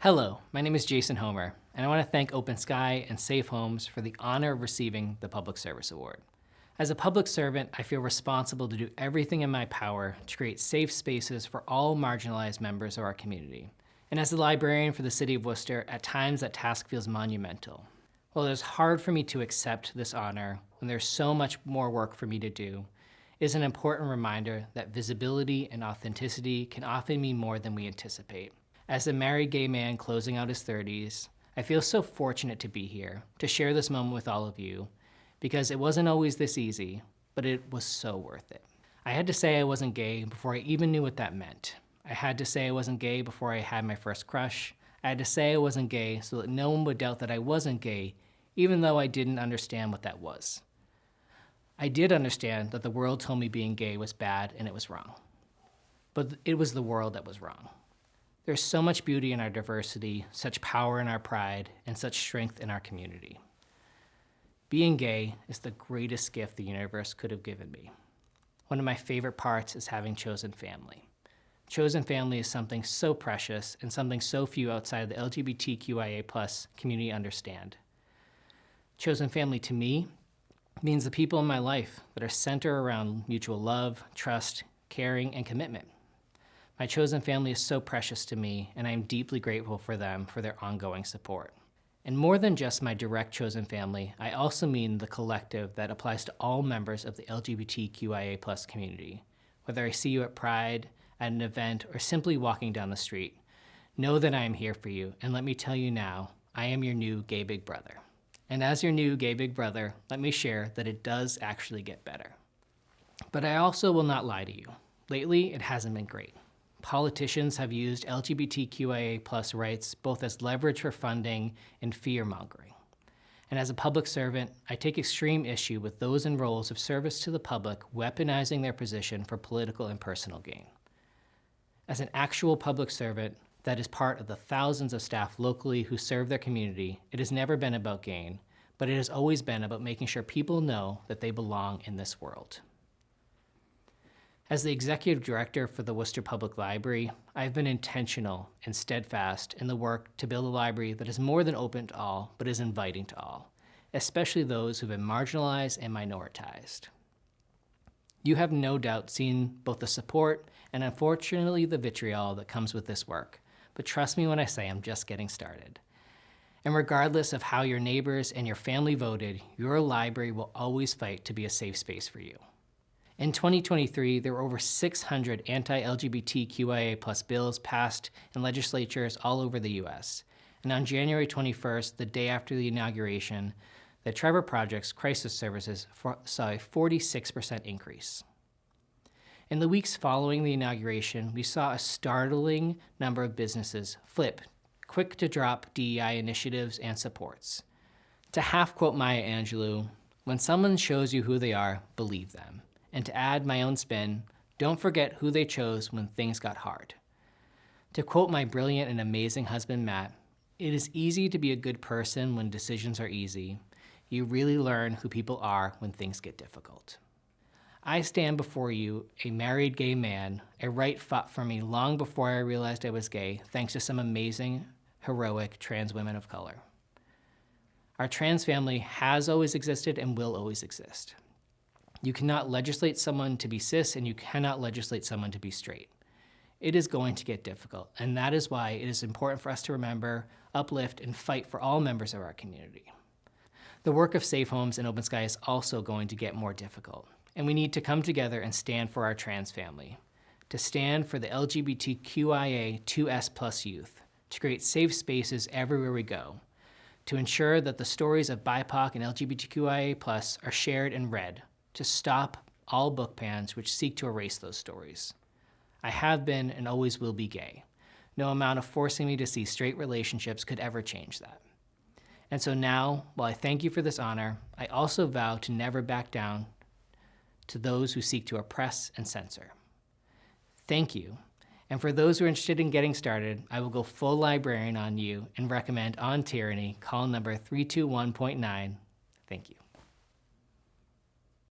Hello, my name is Jason Homer, and I want to thank Open Sky and Safe Homes for the honor of receiving the Public Service Award. As a public servant, I feel responsible to do everything in my power to create safe spaces for all marginalized members of our community. And as a librarian for the City of Worcester, at times that task feels monumental. While it is hard for me to accept this honor when there's so much more work for me to do, it is an important reminder that visibility and authenticity can often mean more than we anticipate. As a married gay man closing out his 30s, I feel so fortunate to be here, to share this moment with all of you, because it wasn't always this easy, but it was so worth it. I had to say I wasn't gay before I even knew what that meant. I had to say I wasn't gay before I had my first crush. I had to say I wasn't gay so that no one would doubt that I wasn't gay, even though I didn't understand what that was. I did understand that the world told me being gay was bad and it was wrong. But it was the world that was wrong. There's so much beauty in our diversity, such power in our pride, and such strength in our community. Being gay is the greatest gift the universe could have given me. One of my favorite parts is having chosen family. Chosen family is something so precious and something so few outside of the LGBTQIA+ community understand. Chosen family to me means the people in my life that are centered around mutual love, trust, caring, and commitment. My chosen family is so precious to me, and I am deeply grateful for them for their ongoing support. And more than just my direct chosen family, I also mean the collective that applies to all members of the LGBTQIA+ community. Whether I see you at Pride, at an event, or simply walking down the street, know that I am here for you, and let me tell you now, I am your new gay big brother. And as your new gay big brother, let me share that it does actually get better. But I also will not lie to you. Lately, it hasn't been great. Politicians have used LGBTQIA+ rights both as leverage for funding and fear-mongering. And as a public servant, I take extreme issue with those in roles of service to the public weaponizing their position for political and personal gain. As an actual public servant that is part of the thousands of staff locally who serve their community, it has never been about gain, but it has always been about making sure people know that they belong in this world. As the executive director for the Worcester Public Library, I have been intentional and steadfast in the work to build a library that is more than open to all, but is inviting to all, especially those who have been marginalized and minoritized. You have no doubt seen both the support and unfortunately the vitriol that comes with this work, but trust me when I say I'm just getting started. And regardless of how your neighbors and your family voted, your library will always fight to be a safe space for you. In 2023, there were over 600 anti-LGBTQIA+ bills passed in legislatures all over the US. And on January 21st, the day after the inauguration, the Trevor Project's crisis services saw a 46% increase. In the weeks following the inauguration, we saw a startling number of businesses flip, quick to drop DEI initiatives and supports. To half quote Maya Angelou, when someone shows you who they are, believe them. And to add my own spin, don't forget who they chose when things got hard. To quote my brilliant and amazing husband, Matt, it is easy to be a good person when decisions are easy. You really learn who people are when things get difficult. I stand before you, a married gay man, a right fought for me long before I realized I was gay, thanks to some amazing, heroic trans women of color. Our trans family has always existed and will always exist. You cannot legislate someone to be cis, and you cannot legislate someone to be straight. It is going to get difficult, and that is why it is important for us to remember, uplift, and fight for all members of our community. The work of Safe Homes and Open Sky is also going to get more difficult, and we need to come together and stand for our trans family, to stand for the LGBTQIA2S+ youth, to create safe spaces everywhere we go, to ensure that the stories of BIPOC and LGBTQIA+ are shared and read, to stop all book bans which seek to erase those stories. I have been and always will be gay. No amount of forcing me to see straight relationships could ever change that. And so now, while I thank you for this honor, I also vow to never back down to those who seek to oppress and censor. Thank you. And for those who are interested in getting started, I will go full librarian on you and recommend On Tyranny, call number 321.9. Thank you.